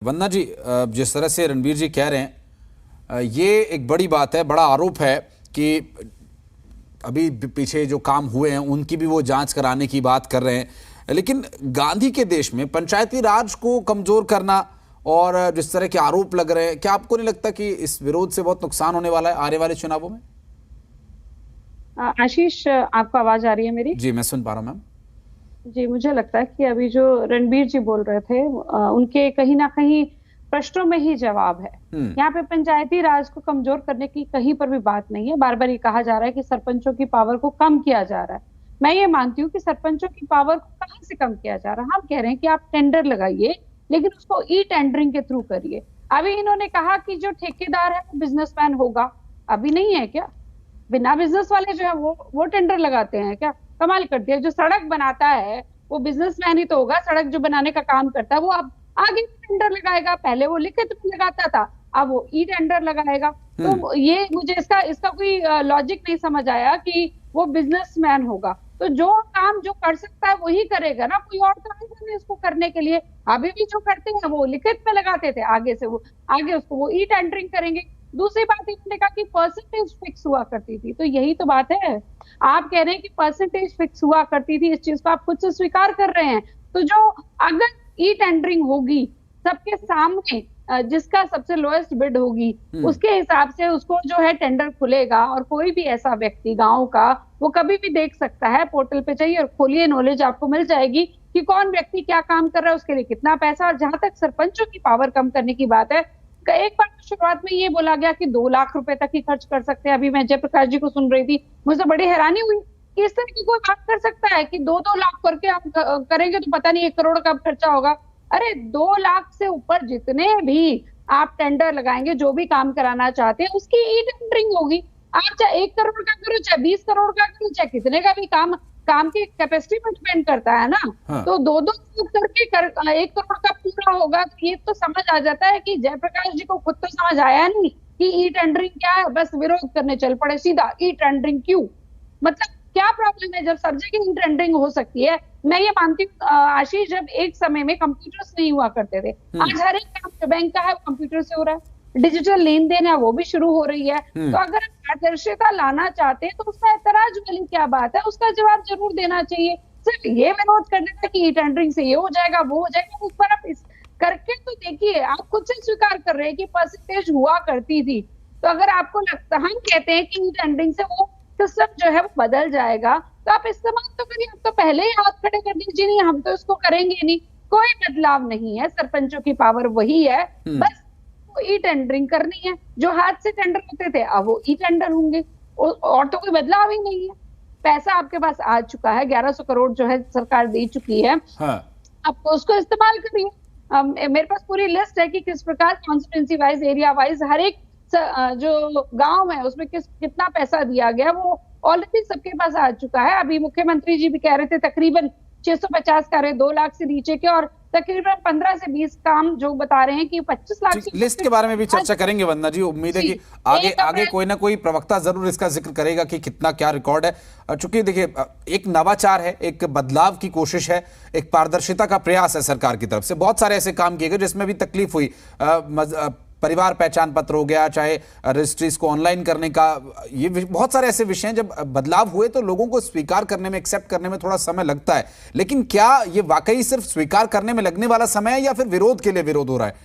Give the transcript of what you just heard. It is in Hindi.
वंदना जी, जिस तरह से रणबीर जी कह रहे हैं, ये एक बड़ी बात है, बड़ा आरोप है कि अभी पीछे जो काम हुए हैं उनकी भी वो जांच कराने की बात कर रहे हैं। लेकिन गांधी के देश में पंचायती राज को कमजोर करना और जिस तरह के आरोप लग रहे हैं, क्या आपको नहीं लगता कि इस विरोध से बहुत नुकसान होने वाला है आने वाले चुनावों में? आशीष, आपको आवाज आ रही है मेरी? जी, मैं सुन पा रहा हूं मैम। जी, मुझे लगता है कि अभी जो रणबीर जी बोल रहे थे, उनके कहीं ना कहीं प्रश्नों में ही जवाब है। हम्म। यहाँ पे पंचायती राज को कमजोर करने की कहीं पर भी बात नहीं है। बार बार ये कहा जा रहा है कि सरपंचों की पावर को कम किया जा रहा है। मैं ये मानती हूँ कि सरपंचों की पावर को कहाँ से कम किया जा रहा है। हम कह रहे हैं कि आप टेंडर लगाइए, लेकिन उसको ई टेंडरिंग के थ्रू करिए। अभी इन्होंने कहा कि जो ठेकेदार है वो बिजनेसमैन होगा। अभी नहीं है क्या? बिना बिजनेस वाले जो है वो टेंडर लगाते हैं क्या? कमाल कर दिया। जो सड़क बनाता है वो बिजनेसमैन ही तो होगा। सड़क जो बनाने का काम करता है वो अब आगे टेंडर लगाएगा। पहले वो लिखित में लगाता था, अब वो ई टेंडर लगाएगा। हम्म। तो ये मुझे इसका इसका कोई लॉजिक नहीं समझ आया कि वो बिजनेसमैन होगा। तो जो काम जो कर सकता है वही करेगा ना, कोई और तो आएगा नहीं इसको करने के लिए। अभी भी जो करते हैं वो लिखित में लगाते थे, आगे से वो आगे उसको वो ई टेंडरिंग करेंगे। दूसरी बात इन्होंने कहा कि परसेंटेज फिक्स हुआ करती थी, तो यही तो बात है। आप कह रहे हैं कि परसेंटेज फिक्स हुआ करती थी, इस चीज को आप खुद से स्वीकार कर रहे हैं। तो जो अगर ई टेंडरिंग होगी सबके सामने, जिसका सबसे लोएस्ट बिड होगी उसके हिसाब से उसको जो है टेंडर खुलेगा, और कोई भी ऐसा व्यक्ति गांव का वो कभी भी देख सकता है। पोर्टल पे जाइए और खोलिए, नॉलेज आपको मिल जाएगी कि कौन व्यक्ति क्या काम कर रहा है, उसके लिए कितना पैसा। और जहां तक सरपंचों की पावर कम करने की बात है, एक बार तो शुरुआत में ये बोला गया कि 2 लाख रुपए तक ही खर्च कर सकते हैं। अभी मैं जयप्रकाश जी को सुन रही थी, मुझे बड़ी हैरानी हुई कि इस तरह की कोई बात कर सकता है कि 2-2 लाख करके हम करेंगे तो पता नहीं 1 करोड़ का खर्चा होगा। अरे 2 लाख से ऊपर जितने भी आप टेंडर लगाएंगे, जो भी काम कराना चाहते हैं उसकी ई टेंडरिंग होगी। आप चाहे 1 करोड़ का करो, चाहे 20 करोड़ का करो, चाहे कितने का भी काम, काम की कैपेसिटी पर डिपेंड करता है ना। हाँ। तो 2-2 करके 1 करोड़ का पूरा होगा, तो ये तो समझ आ जाता है कि जयप्रकाश जी को खुद तो समझ आया नहीं कि ई टेंडरिंग क्या है, बस विरोध करने चल पड़े सीधा। ई टेंडरिंग क्यों? मतलब क्या प्रॉब्लम है जब सब जगह ई टेंडरिंग हो सकती है? मैं ये मानती हूँ आशीष, जब एक समय में कंप्यूटर्स नहीं हुआ करते थे, आज हर एक काम जो बैंक का है वो कंप्यूटर से हो रहा है। डिजिटल लेन देन है वो भी शुरू हो रही है। तो अगर आप पारदर्शिता लाना चाहते हैं तो उसमें ऐतराज वाली क्या बात है? उसका जवाब जरूर देना चाहिए। सिर्फ ये विरोध करने का कि ई टेंडरिंग से ये हो जाएगा वो हो जाएगा, उस पर आप इस करके तो देखिए। आप खुद से स्वीकार कर रहे हैं कि परसेंटेज हुआ करती थी। तो अगर आपको लगता, हम कहते हैं कि ई टेंडरिंग से वो सिस्टम जो है वो बदल जाएगा, तो आप इस्तेमाल तो करिए। आप तो पहले ही हाथ खड़े कर दीजिए, नहीं हम तो इसको करेंगे नहीं। कोई बदलाव नहीं है, सरपंचों की पावर वही है, बस ई टेंडरिंग करनी है। जो हाथ से टेंडर होते थे अब वो ई टेंडर होंगे, और तो कोई बदलाव ही नहीं है। पैसा आपके पास आ चुका है, 1100 करोड़ जो है सरकार दे चुकी है। हाँ। आप उसको इस्तेमाल करिए। मेरे पास पूरी लिस्ट है कि किस प्रकार कॉन्स्टिट्यूंसी वाइज, एरिया वाइज हर एक जो गांव है उसमें कितना पैसा दिया गया, वो ऑलरेडी सबके पास आ चुका है। अभी मुख्यमंत्री जी भी कह रहे थे तकरीबन 650 कार्य 2 लाख से नीचे के, और तकरीबन 15 से 20 काम जो बता रहे हैं कि 25 लाख से। लिस्ट के बारे में भी चर्चा करेंगे वंदना जी। उम्मीद है कि आगे आगे कोई ना कोई प्रवक्ता जरूर इसका जिक्र करेगा कि कितना क्या रिकॉर्ड है। चूंकि देखिए, एक नवाचार है, एक बदलाव की कोशिश है, एक पारदर्शिता का प्रयास है सरकार की तरफ से। बहुत सारे ऐसे काम किए गए जिसमें भी तकलीफ हुई। परिवार पहचान पत्र हो गया, चाहे रजिस्ट्रीज को ऑनलाइन करने का, ये बहुत सारे ऐसे विषय हैं। जब बदलाव हुए तो लोगों को स्वीकार करने में, एक्सेप्ट करने में थोड़ा समय लगता है। लेकिन क्या ये वाकई सिर्फ स्वीकार करने में लगने वाला समय है या फिर विरोध के लिए विरोध हो रहा है?